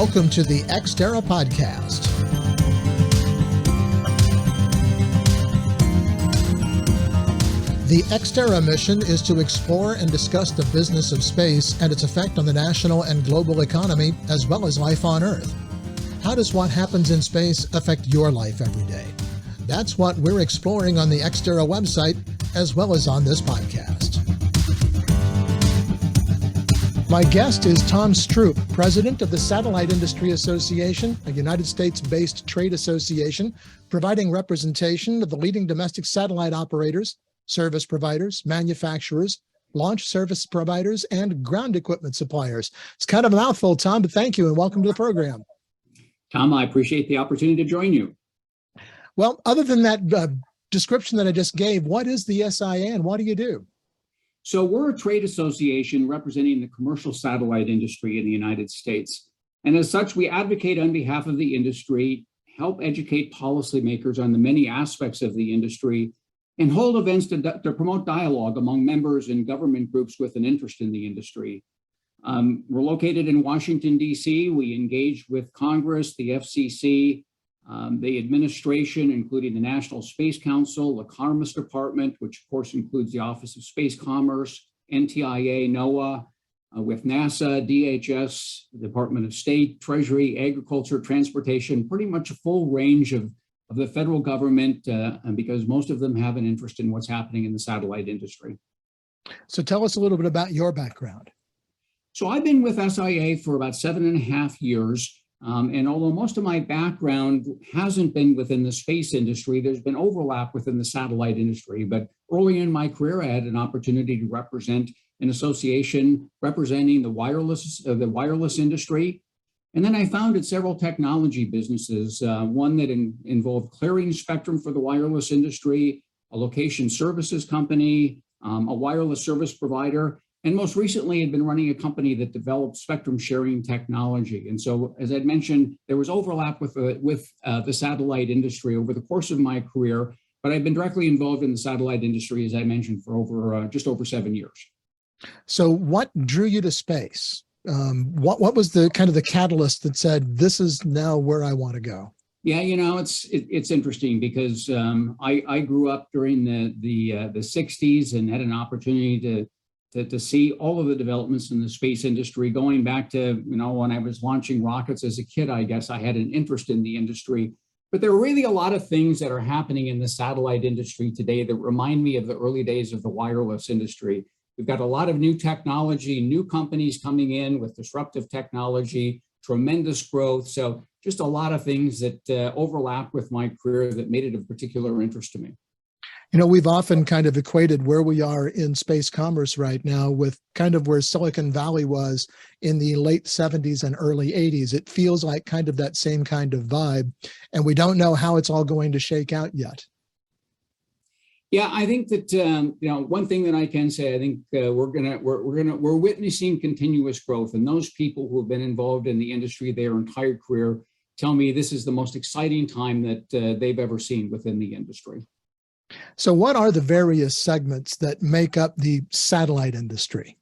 Welcome to the Terra podcast. The Terra mission is to explore and discuss the business of space and its effect on the national and global economy, as well as life on Earth. How does what happens in space affect your life every day? That's what we're exploring on the Terra website, as well as on this podcast. My guest is Tom Stroup, president of the Satellite Industry Association, a United States-based trade association providing representation of the leading domestic satellite operators, service providers, manufacturers, launch service providers, and ground equipment suppliers. It's kind of a mouthful, Tom, but thank you and welcome to the program. Tom, I appreciate the opportunity to join you. Well, other than that description that I just gave, what is the SIA and what do you do? So we're a trade association representing the commercial satellite industry in the United States. And as such, we advocate on behalf of the industry, help educate policymakers on the many aspects of the industry, and hold events to promote dialogue among members and government groups with an interest in the industry. We're located in Washington, D.C. We engage with Congress, the FCC, the administration, including the National Space Council, the Commerce Department, which of course includes the Office of Space Commerce, NTIA, NOAA, with NASA, DHS, the Department of State, Treasury, Agriculture, Transportation, pretty much a full range of the federal government, because most of them have an interest in what's happening in the satellite industry. So tell us a little bit about your background. So I've been with SIA for about 7.5 years. And although most of my background hasn't been within the space industry, there's been overlap within the satellite industry. But early in my career, I had an opportunity to represent an association representing the wireless industry. And then I founded several technology businesses, one that involved clearing spectrum for the wireless industry, a location services company, a wireless service provider, and most recently had been running a company that developed spectrum sharing technology. And so, as I'd mentioned, there was overlap with the satellite industry over the course of my career, but I've been directly involved in the satellite industry, as I mentioned, for just over 7 years. So what drew you to space? What was the kind of the catalyst that said, this is now where I want to go? Yeah, you know, it's interesting because I grew up during the 60s and had an opportunity to see all of the developments in the space industry, going back to, you know, when I was launching rockets as a kid. I guess I had an interest in the industry. But there are really a lot of things that are happening in the satellite industry today that remind me of the early days of the wireless industry. We've got a lot of new technology, new companies coming in with disruptive technology, tremendous growth. So just a lot of things that overlap with my career that made it of particular interest to me. You know, we've often kind of equated where we are in space commerce right now with kind of where Silicon Valley was in the late 70s and early 80s. It feels like kind of that same kind of vibe, and we don't know how it's all going to shake out yet. Yeah, I think that you know, one thing that I can say, I think we're witnessing continuous growth, and those people who have been involved in the industry their entire career tell me this is the most exciting time that they've ever seen within the industry. So what are the various segments that make up the satellite industry?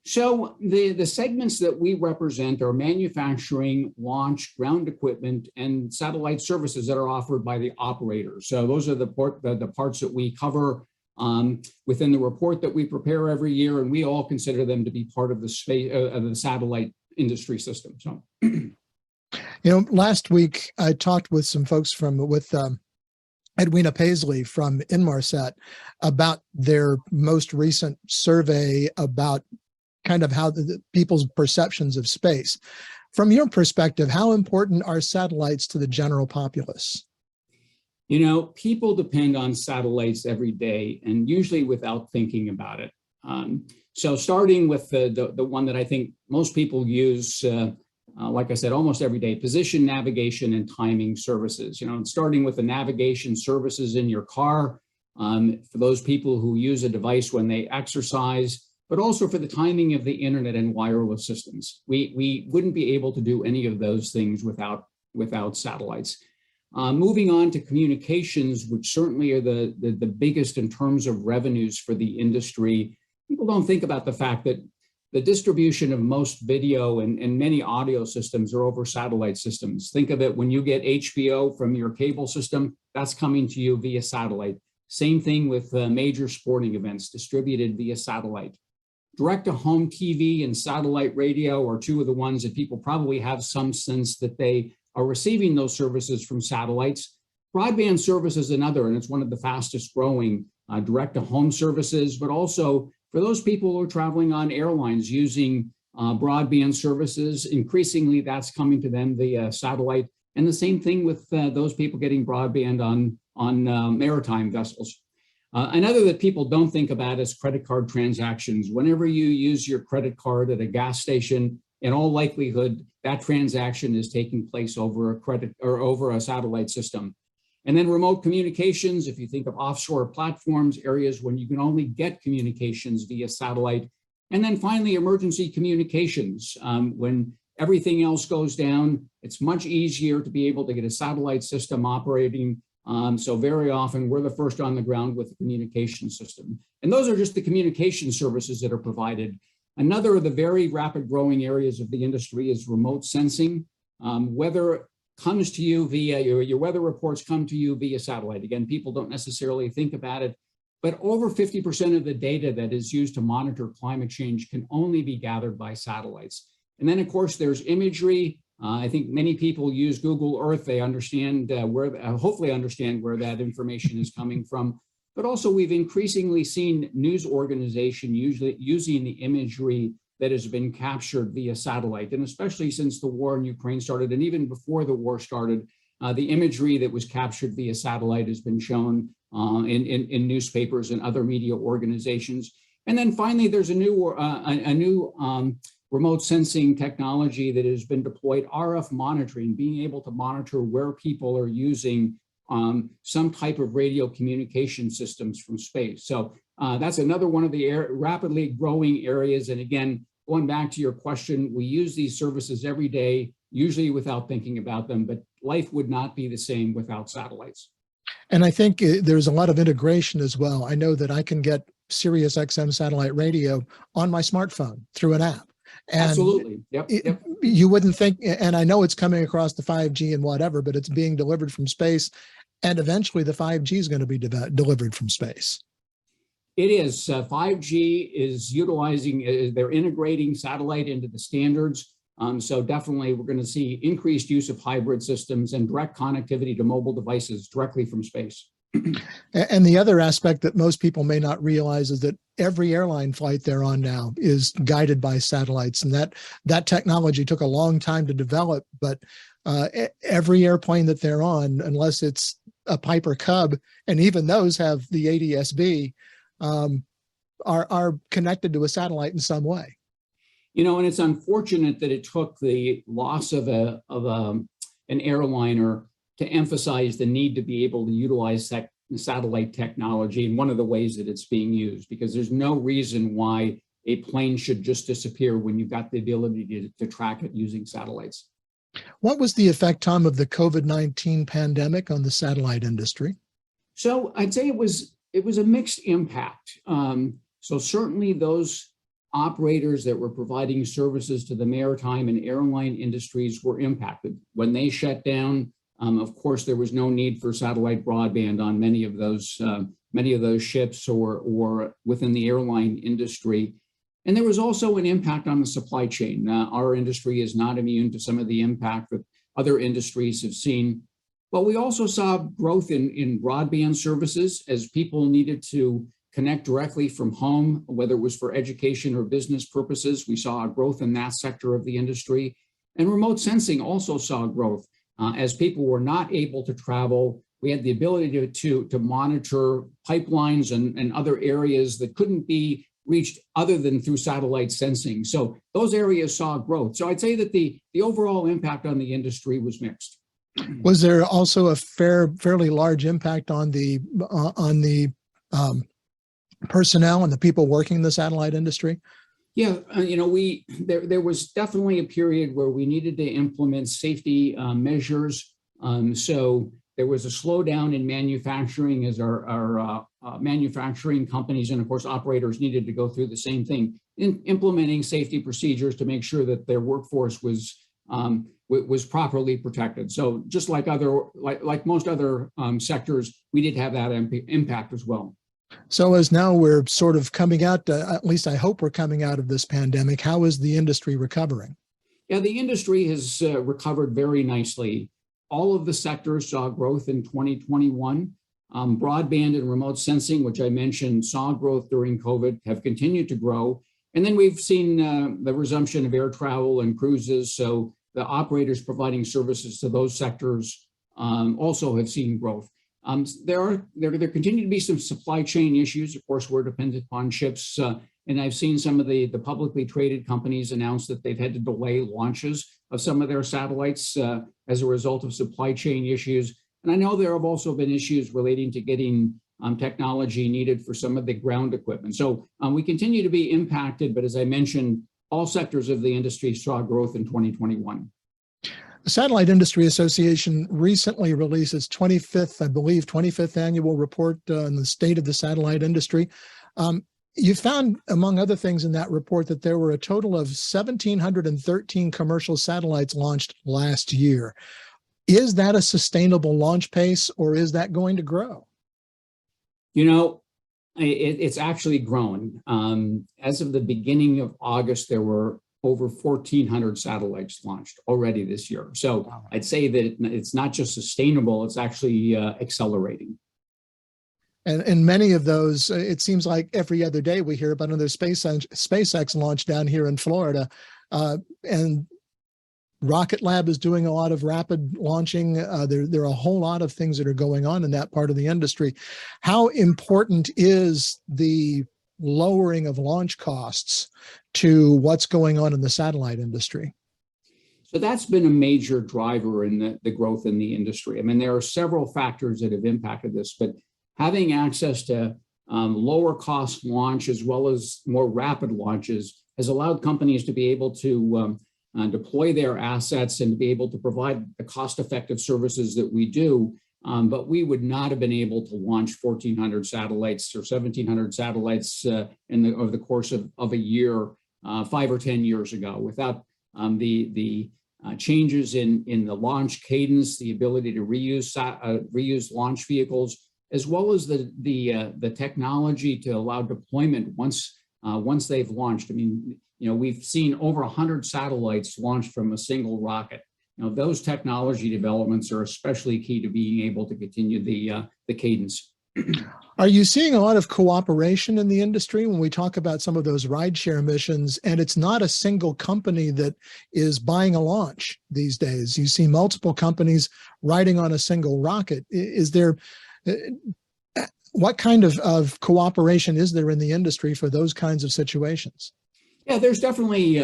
So the segments that we represent are manufacturing, launch, ground equipment, and satellite services that are offered by the operators. So those are the parts that we cover within the report that we prepare every year, and we all consider them to be part of the space of the satellite industry system. So, you know, last week I talked with some folks with Edwina Paisley from Inmarsat about their most recent survey about kind of how the people's perceptions of space. From your perspective, how important are satellites to the general populace? You know, people depend on satellites every day and usually without thinking about it. So starting with the one that I think most people use, like I said, almost every day, position, navigation, and timing services. You know, starting with the navigation services in your car, for those people who use a device when they exercise, but also for the timing of the internet and wireless systems. We wouldn't be able to do any of those things without satellites. Moving on to communications, which certainly are the biggest in terms of revenues for the industry. People don't think about the fact that the distribution of most video and many audio systems are over satellite systems. Think of it, when you get HBO from your cable system, that's coming to you via satellite. Same thing with major sporting events distributed via satellite. Direct-to-home TV and satellite radio are two of the ones that people probably have some sense that they are receiving those services from satellites. Broadband service is another, and it's one of the fastest growing direct-to-home services, but also for those people who are traveling on airlines using broadband services, increasingly that's coming to them via satellite. And the same thing with those people getting broadband on maritime vessels. Another that people don't think about is credit card transactions. Whenever you use your credit card at a gas station, in all likelihood, that transaction is taking place over a credit or over a satellite system. And then remote communications, if you think of offshore platforms, areas when you can only get communications via satellite. And then finally, emergency communications. When everything else goes down, it's much easier to be able to get a satellite system operating. So very often we're the first on the ground with the communication system. And those are just the communication services that are provided. Another of the very rapid growing areas of the industry is remote sensing. Weather comes to you via, your weather reports come to you via satellite. Again, people don't necessarily think about it, but over 50% of the data that is used to monitor climate change can only be gathered by satellites. And then of course there's imagery. I think many people use Google Earth. They understand hopefully understand where that information is coming from. But also we've increasingly seen news organizations usually using the imagery that has been captured via satellite. And especially since the war in Ukraine started, and even before the war started, the imagery that was captured via satellite has been shown in newspapers and other media organizations. And then finally, there's a new remote sensing technology that has been deployed, RF monitoring, being able to monitor where people are using some type of radio communication systems from space. So that's another one of the rapidly growing areas. And again, going back to your question, we use these services every day, usually without thinking about them, but life would not be the same without satellites. And I think there's a lot of integration as well. I know that I can get Sirius XM satellite radio on my smartphone through an app. And absolutely. Yep. You wouldn't think, and I know it's coming across the 5G and whatever, but it's being delivered from space. And eventually the 5G is going to be delivered from space. It is. 5G is utilizing, they're integrating satellite into the standards. So definitely we're going to see increased use of hybrid systems and direct connectivity to mobile devices directly from space. And the other aspect that most people may not realize is that every airline flight they're on now is guided by satellites. And that technology took a long time to develop, but every airplane that they're on, unless it's a Piper Cub, and even those have the ADS-B, are connected to a satellite in some way. You know, and it's unfortunate that it took the loss of an airliner to emphasize the need to be able to utilize satellite technology in one of the ways that it's being used, because there's no reason why a plane should just disappear when you've got the ability to track it using satellites. What was the effect, Tom, of the COVID-19 pandemic on the satellite industry? So I'd say it was a mixed impact. So certainly those operators that were providing services to the maritime and airline industries were impacted. When they shut down, of course, there was no need for satellite broadband on many of those ships or within the airline industry. And there was also an impact on the supply chain. Our industry is not immune to some of the impact that other industries have seen. But we also saw growth in broadband services as people needed to connect directly from home, whether it was for education or business purposes. We saw a growth in that sector of the industry. And remote sensing also saw growth. As people were not able to travel, we had the ability to monitor pipelines and other areas that couldn't be reached other than through satellite sensing. So those areas saw growth. So I'd say that the overall impact on the industry was mixed. Was there also a fairly large impact on the personnel and the people working in the satellite industry? Yeah, you know, there was definitely a period where we needed to implement safety measures. So there was a slowdown in manufacturing as our manufacturing companies and, of course, operators needed to go through the same thing in implementing safety procedures to make sure that their workforce was properly protected. So just like most other sectors, we did have that impact as well. So as now we're sort of coming out, at least I hope we're coming out of this pandemic, how is the industry recovering? Yeah, the industry has recovered very nicely. All of the sectors saw growth in 2021. Broadband and remote sensing, which I mentioned, saw growth during COVID, have continued to grow. And then we've seen the resumption of air travel and cruises. So the operators providing services to those sectors also have seen growth. There continue to be some supply chain issues. Of course, we're dependent upon chips. And I've seen some of the publicly traded companies announce that they've had to delay launches of some of their satellites as a result of supply chain issues. And I know there have also been issues relating to getting technology needed for some of the ground equipment. So we continue to be impacted, but as I mentioned, all sectors of the industry saw growth in 2021. The Satellite Industry Association recently released its 25th annual report on the state of the satellite industry. You found, among other things in that report, that there were a total of 1,713 commercial satellites launched last year. Is that a sustainable launch pace, or is that going to grow? You know, it's actually grown. As of the beginning of August, there were over 1,400 satellites launched already this year. So wow. I'd say that it's not just sustainable, it's actually accelerating. And many of those, it seems like every other day we hear about another SpaceX launch down here in Florida. And Rocket Lab is doing a lot of rapid launching. There are a whole lot of things that are going on in that part of the industry. How important is the lowering of launch costs to what's going on in the satellite industry? So that's been a major driver in the growth in the industry. I mean, there are several factors that have impacted this, but having access to lower cost launch as well as more rapid launches has allowed companies to be able to deploy their assets and to be able to provide the cost-effective services that we do. But we would not have been able to launch 1,400 satellites or 1,700 satellites over the course of a year 5 or 10 years ago without the changes in the launch cadence, the ability to reuse launch vehicles, as well as the technology to allow deployment once they've launched. I mean, you know, we've seen over 100 satellites launched from a single rocket. You know, those technology developments are especially key to being able to continue the cadence. Are you seeing a lot of cooperation in the industry when we talk about some of those rideshare missions, and it's not a single company that is buying a launch these days? You see multiple companies riding on a single rocket. Is there, what kind of cooperation is there in the industry for those kinds of situations? Yeah, there's definitely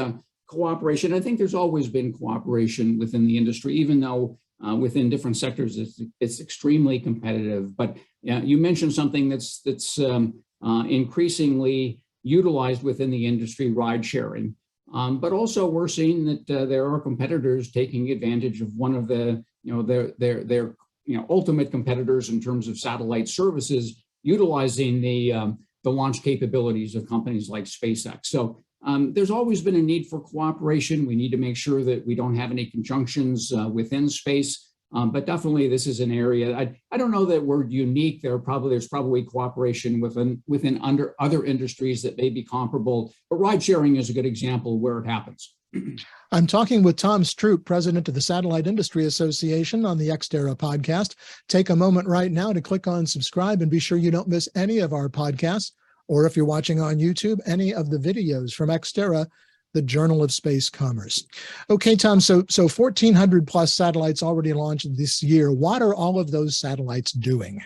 cooperation. I think there's always been cooperation within the industry, even though within different sectors it's extremely competitive. But you mentioned something that's increasingly utilized within the industry, ride sharing. But also we're seeing that there are competitors taking advantage of one of the their ultimate competitors in terms of satellite services, utilizing the launch capabilities of companies like SpaceX. So there's always been a need for cooperation. We need to make sure that we don't have any conjunctions within space, but definitely this is an area. I don't know that we're unique. There's probably cooperation within other industries that may be comparable, but ride sharing is a good example where it happens. I'm talking with Tom Stroup, president of the Satellite Industry Association, on the Terra podcast. Take a moment right now to click on subscribe and be sure you don't miss any of our podcasts, or if you're watching on YouTube, any of the videos from Terra, the Journal of Space Commerce. Okay, Tom, so 1,400 plus satellites already launched this year. What are all of those satellites doing?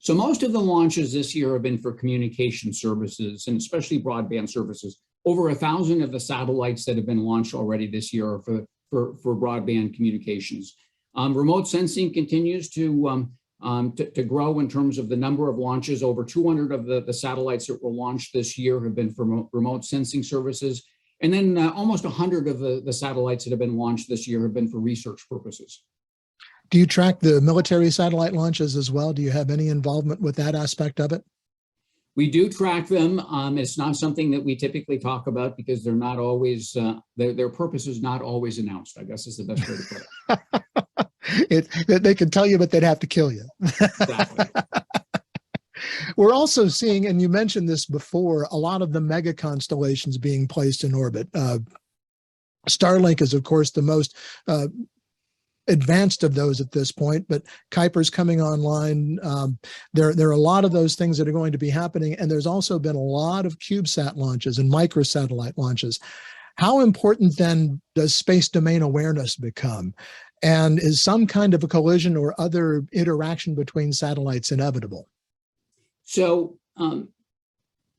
So most of the launches this year have been for communication services, and especially broadband services. Over 1,000 of the satellites that have been launched already this year are for broadband communications. Remote sensing continues to grow in terms of the number of launches. Over 200 of the satellites that were launched this year have been for remote sensing services. And then almost 100 of the satellites that have been launched this year have been for research purposes. Do you track the military satellite launches as well? Do you have any involvement with that aspect of it? We do track them. It's not something that we typically talk about because they're not always, their purpose is not always announced, I guess is the best way to put it. They can tell you, but they'd have to kill you. Exactly. We're also seeing, and you mentioned this before, a lot of the mega constellations being placed in orbit. Starlink is, of course, the most advanced of those at this point, but Kuiper's coming online. There are a lot of those things that are going to be happening, and there's also been a lot of CubeSat launches and microsatellite launches. How important then does space domain awareness become? And is some kind of a collision or other interaction between satellites inevitable? So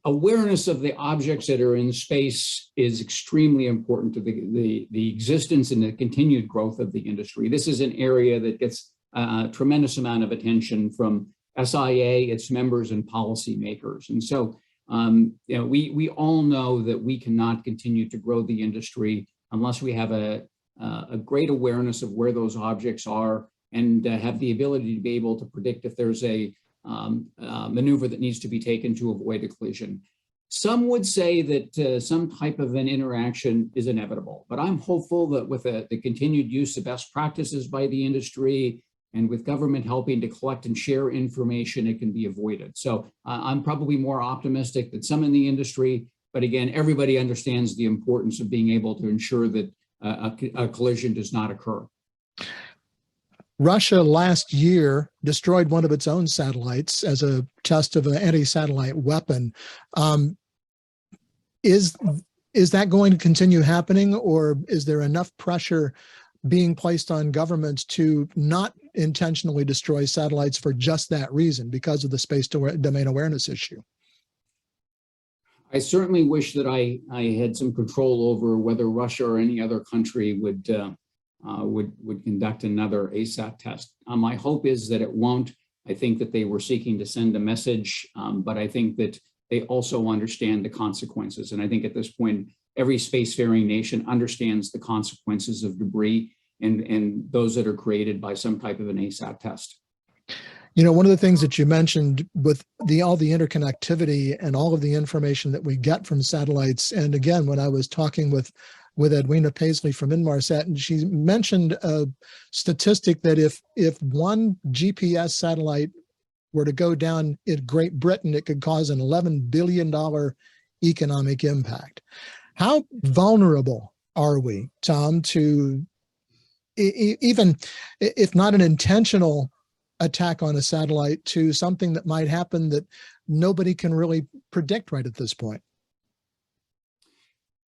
awareness of the objects that are in space is extremely important to the existence and the continued growth of the industry. This is an area that gets a tremendous amount of attention from SIA, its members, and policymakers. And so, we all know that we cannot continue to grow the industry unless we have a great awareness of where those objects are and have the ability to be able to predict if there's a maneuver that needs to be taken to avoid a collision. Some would say that some type of an interaction is inevitable, but I'm hopeful that with the continued use of best practices by the industry and with government helping to collect and share information, it can be avoided. So I'm probably more optimistic than some in the industry, but again, everybody understands the importance of being able to ensure that a collision does not occur. Russia last year destroyed one of its own satellites as a test of an anti-satellite weapon. Is that going to continue happening, or is there enough pressure being placed on governments to not intentionally destroy satellites for just that reason, because of the space domain awareness issue? I certainly wish that I had some control over whether Russia or any other country would conduct another ASAT test. My hope is that it won't. I think that they were seeking to send a message, but I think that they also understand the consequences. And I think at this point, every spacefaring nation understands the consequences of debris and those that are created by some type of an ASAT test. You know, one of the things that you mentioned with all the interconnectivity and all of the information that we get from satellites, and again, when I was talking with Edwina Paisley from Inmarsat, and she mentioned a statistic that if one GPS satellite were to go down in Great Britain, it could cause an $11 billion economic impact. How vulnerable are we, Tom, to even if not an intentional attack on a satellite, to something that might happen that nobody can really predict right at this point?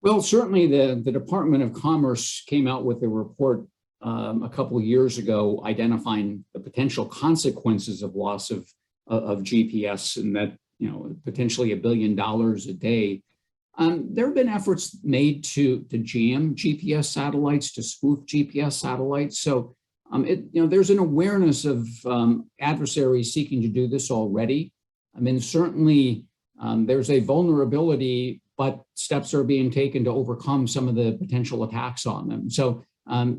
Well, certainly the Department of Commerce came out with a report a couple of years ago identifying the potential consequences of loss of GPS, and that, potentially $1 billion a day. There have been efforts made to jam GPS satellites, to spoof GPS satellites. So there's an awareness of adversaries seeking to do this already. I mean, certainly there's a vulnerability, but steps are being taken to overcome some of the potential attacks on them. So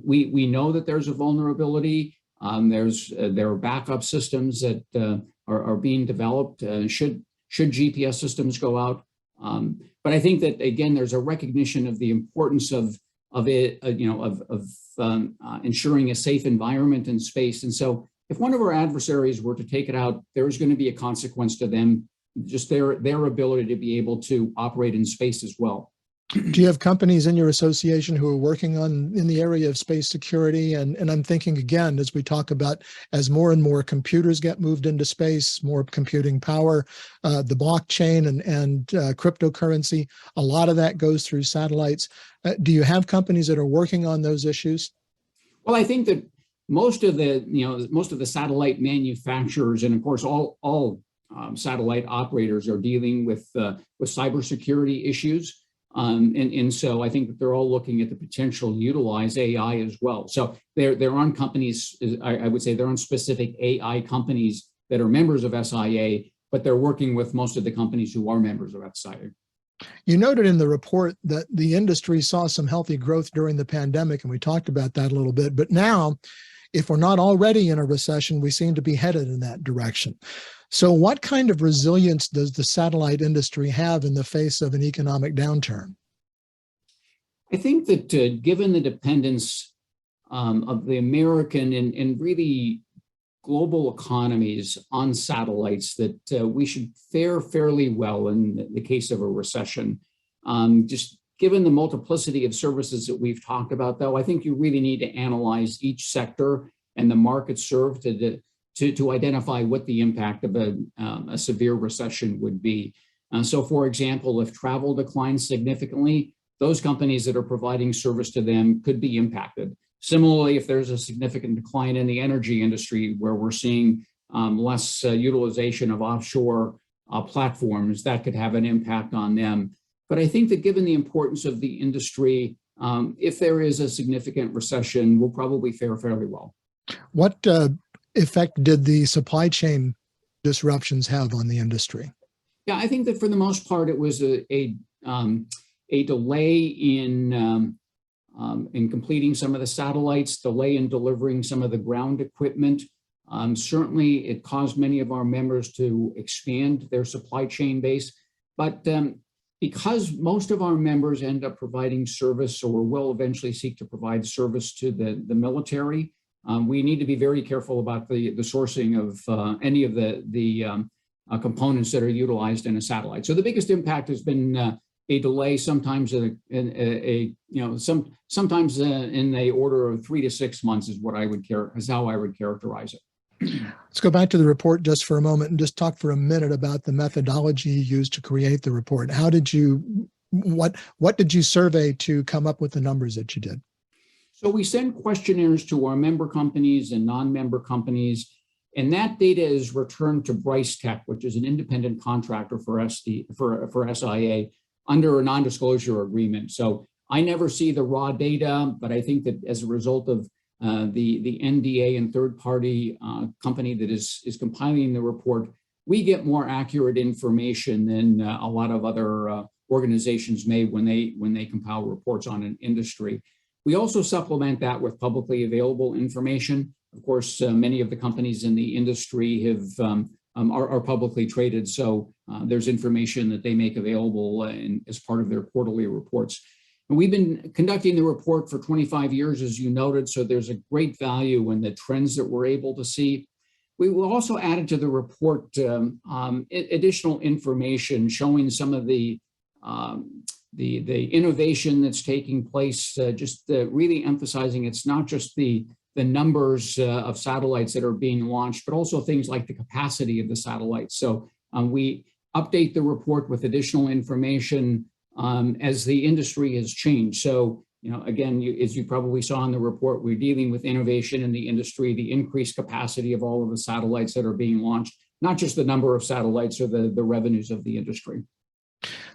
we know that there's a vulnerability. There are backup systems that are being developed should GPS systems go out. But I think that, again, there's a recognition of the importance of ensuring a safe environment in space. And so if one of our adversaries were to take it out, there is going to be a consequence to them, just their ability to be able to operate in space as well. Do you have companies in your association who are working in the area of space security? And I'm thinking, again, as we talk about, as more and more computers get moved into space, more computing power, the blockchain and cryptocurrency, a lot of that goes through satellites. Do you have companies that are working on those issues? Well, I think that most of the satellite manufacturers, and of course all satellite operators, are dealing with cybersecurity issues. And so I think that they're all looking at the potential to utilize AI as well. So there aren't companies, I would say there aren't specific AI companies that are members of SIA, but they're working with most of the companies who are members of SIA. You noted in the report that the industry saw some healthy growth during the pandemic, and we talked about that a little bit, but now if we're not already in a recession, we seem to be headed in that direction. So what kind of resilience does the satellite industry have in the face of an economic downturn? I think that given the dependence of the American and really global economies on satellites, that we should fare fairly well in the case of a recession. Just given the multiplicity of services that we've talked about, though, I think you really need to analyze each sector and the market served to identify what the impact of a severe recession would be. So, for example, if travel declines significantly, those companies that are providing service to them could be impacted. Similarly, if there's a significant decline in the energy industry where we're seeing less utilization of offshore platforms, that could have an impact on them. But I think that given the importance of the industry, if there is a significant recession, we'll probably fare fairly well. What effect did the supply chain disruptions have on the industry? Yeah, I think that for the most part, it was a delay in completing some of the satellites, delay in delivering some of the ground equipment. Certainly, it caused many of our members to expand their supply chain base. But because most of our members end up providing service or will eventually seek to provide service to the military, we need to be very careful about the sourcing of any of the components that are utilized in a satellite. So the biggest impact has been a delay, sometimes sometimes in the order of 3 to 6 months is how I would characterize it. Let's go back to the report just for a moment and just talk for a minute about the methodology you used to create the report. What did you survey to come up with the numbers that you did? So we send questionnaires to our member companies and non-member companies, and that data is returned to Bryce Tech, which is an independent contractor for SIA under a non-disclosure agreement. So I never see the raw data, but I think that as a result of the NDA and third-party company that is compiling the report, we get more accurate information than a lot of other organizations may when they compile reports on an industry. We also supplement that with publicly available information. Of course, many of the companies in the industry are publicly traded, so there's information that they make available as part of their quarterly reports. And we've been conducting the report for 25 years, as you noted, so there's a great value in the trends that we're able to see. We will also add to the report additional information showing some of the innovation that's taking place, really emphasizing it's not just the numbers of satellites that are being launched, but also things like the capacity of the satellites. So we update the report with additional information as the industry has changed. So, again, as you probably saw in the report, we're dealing with innovation in the industry, the increased capacity of all of the satellites that are being launched, not just the number of satellites or the revenues of the industry.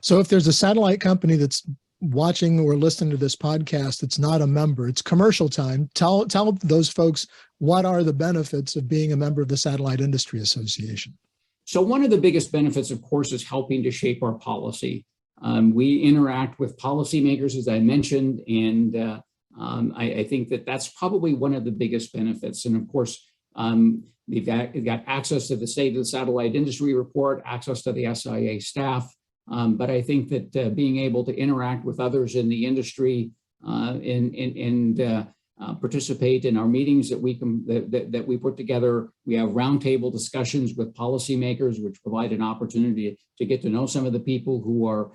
So if there's a satellite company that's watching or listening to this podcast that's not a member, it's commercial time. Tell those folks what are the benefits of being a member of the Satellite Industry Association. So one of the biggest benefits, of course, is helping to shape our policy. We interact with policymakers, as I mentioned, and I think that that's probably one of the biggest benefits. And of course, we've got access to the State of the Satellite Industry report, access to the SIA staff. But I think that being able to interact with others in the industry and participate in our meetings that we put together, we have roundtable discussions with policymakers, which provide an opportunity to get to know some of the people who are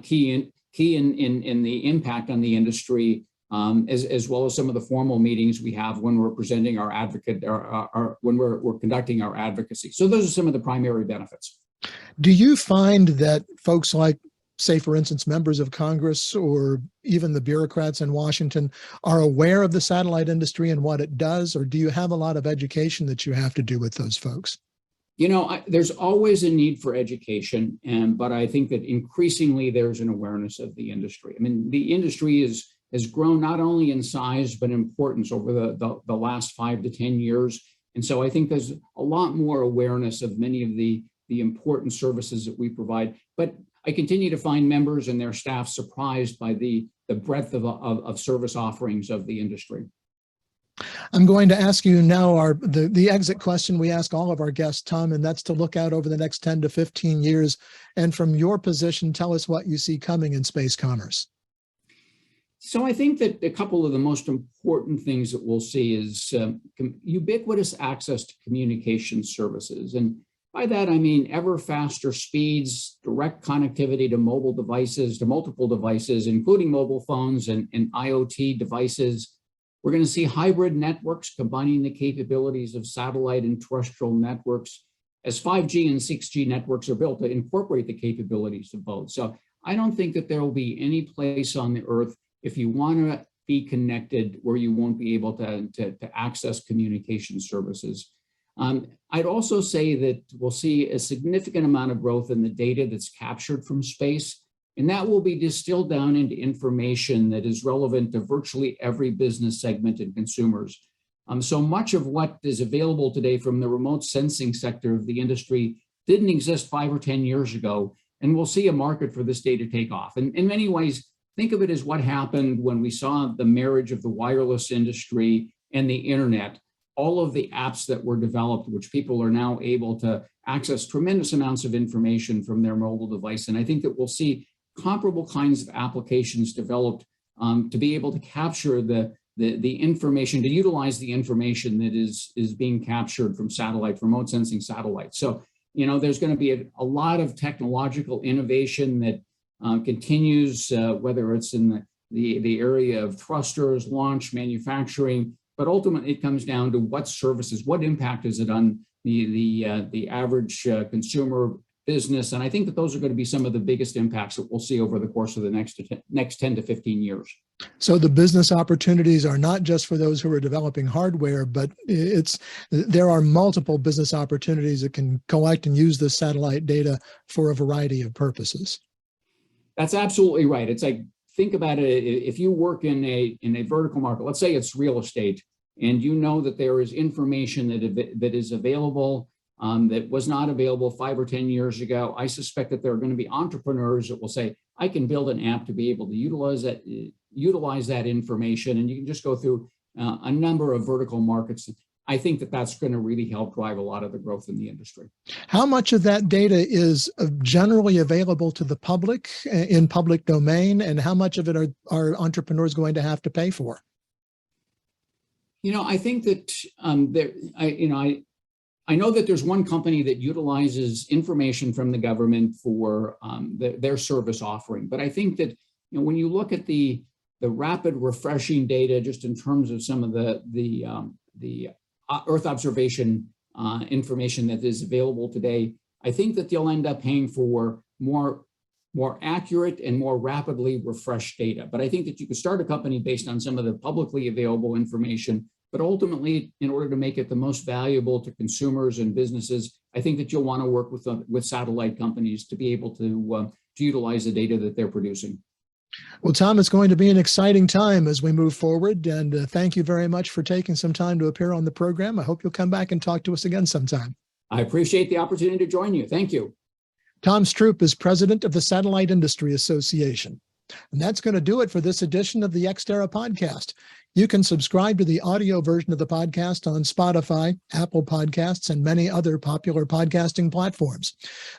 key in the impact on the industry, as well as some of the formal meetings we have when we're presenting our advocate or when we're conducting our advocacy. So those are some of the primary benefits. Do you find that folks like, say, for instance, members of Congress or even the bureaucrats in Washington are aware of the satellite industry and what it does, or do you have a lot of education that you have to do with those folks? There's always a need for education, but I think that increasingly there's an awareness of the industry. I mean, the industry has grown not only in size, but importance over the last 5 to 10 years. And so I think there's a lot more awareness of many of the important services that we provide. But I continue to find members and their staff surprised by the breadth of service offerings of the industry. I'm going to ask you now the exit question we ask all of our guests, Tom, and that's to look out over the next 10 to 15 years. And from your position, tell us what you see coming in space commerce. So I think that a couple of the most important things that we'll see is ubiquitous access to communication services. And by that, I mean ever faster speeds, direct connectivity to mobile devices, to multiple devices, including mobile phones and IoT devices. We're going to see hybrid networks combining the capabilities of satellite and terrestrial networks as 5G and 6G networks are built to incorporate the capabilities of both. So I don't think that there will be any place on the earth, if you want to be connected, where you won't be able to access communication services. I'd also say that we'll see a significant amount of growth in the data that's captured from space, and that will be distilled down into information that is relevant to virtually every business segment and consumers. So much of what is available today from the remote sensing sector of the industry didn't exist 5 or 10 years ago, and we'll see a market for this data take off. And in many ways, think of it as what happened when we saw the marriage of the wireless industry and the internet. All of the apps that were developed, which people are now able to access tremendous amounts of information from their mobile device. And I think that we'll see comparable kinds of applications developed to be able to capture the information, to utilize the information that is being captured from satellite, remote sensing satellites. So, there's going to be a lot of technological innovation that continues, whether it's in the area of thrusters, launch, manufacturing, but ultimately it comes down to what services, what impact is it on the average consumer business. And I think that those are going to be some of the biggest impacts that we'll see over the course of the next 10 to 15 years. So the business opportunities are not just for those who are developing hardware, but there are multiple business opportunities that can collect and use the satellite data for a variety of purposes. That's absolutely right. It's like, think about it. If you work in a vertical market, let's say it's real estate, and you know that there is information that is available that was not available 5 or 10 years ago, I suspect that there are going to be entrepreneurs that will say, I can build an app to be able to utilize that information. And you can just go through a number of vertical markets. I think that that's going to really help drive a lot of the growth in the industry. How much of that data is generally available to the public in public domain, and how much of it are entrepreneurs going to have to pay for? I think that I know that there's one company that utilizes information from the government for their service offering, but I think that when you look at the rapid refreshing data, just in terms of some of the Earth observation information that is available today, I think that they'll end up paying for more accurate and more rapidly refreshed data. But I think that you could start a company based on some of the publicly available information, but ultimately, in order to make it the most valuable to consumers and businesses, I think that you'll want to work with satellite companies to be able to utilize the data that they're producing. Well, Tom, it's going to be an exciting time as we move forward, and thank you very much for taking some time to appear on the program. I hope you'll come back and talk to us again sometime. I appreciate the opportunity to join you. Thank you. Tom Stroup is president of the Satellite Industry Association. And that's going to do it for this edition of the Terra podcast. You can subscribe to the audio version of the podcast on Spotify, Apple Podcasts, and many other popular podcasting platforms.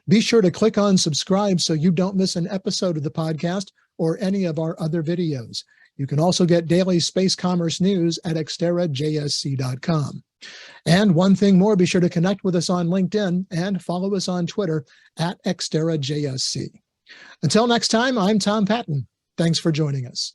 Be sure to click on subscribe so you don't miss an episode of the podcast or any of our other videos. You can also get daily space commerce news at xterrajsc.com. And one thing more, be sure to connect with us on LinkedIn and follow us on Twitter at xterrajsc. Until next time, I'm Tom Patton. Thanks for joining us.